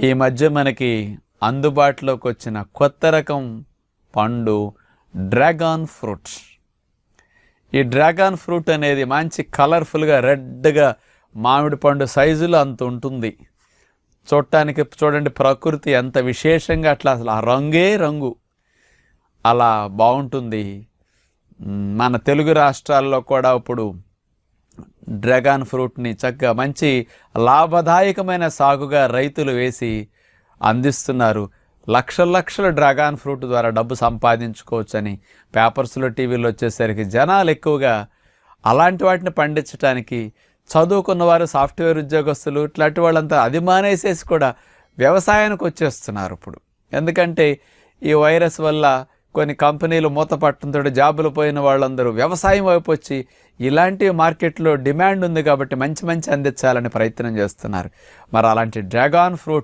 ఈ మధ్య మనకి అందుబాటులోకి వచ్చిన కొత్త రకం పండు డ్రాగన్ ఫ్రూట్. ఈ డ్రాగన్ ఫ్రూట్ అనేది మంచి కలర్ఫుల్గా రెడ్గా మామిడి పండు సైజులో అంత ఉంటుంది. చూడటానికి చూడండి, ప్రకృతి ఎంత విశేషంగా అట్లా అసలు ఆ రంగే రంగు అలా బాగుంటుంది. మన తెలుగు రాష్ట్రాల్లో కూడా ఇప్పుడు డ్రాగన్ ఫ్రూట్ని చక్కగా మంచి లాభదాయకమైన సాగుగా రైతులు వేసి అందిస్తున్నారు. లక్షల డ్రాగన్ ఫ్రూట్ ద్వారా డబ్బు సంపాదించుకోవచ్చని పేపర్స్లో టీవీలో వచ్చేసరికి జనాలు ఎక్కువగా అలాంటి వాటిని పండించడానికి చదువుకున్న వారు, సాఫ్ట్వేర్ ఉద్యోగస్తులు, ఇట్లాంటి వాళ్ళంతా అది మానేసేసి కూడా వ్యవసాయానికి వచ్చేస్తున్నారు ఇప్పుడు. ఎందుకంటే ఈ వైరస్ వల్ల కొన్ని కంపెనీలు మూతపట్టడంతో జాబులు పోయిన వాళ్ళందరూ వ్యవసాయం వైపు వచ్చి ఇలాంటి మార్కెట్లో డిమాండ్ ఉంది కాబట్టి మంచి అందించాలని ప్రయత్నం చేస్తున్నారు. మరి అలాంటి డ్రాగన్ ఫ్రూట్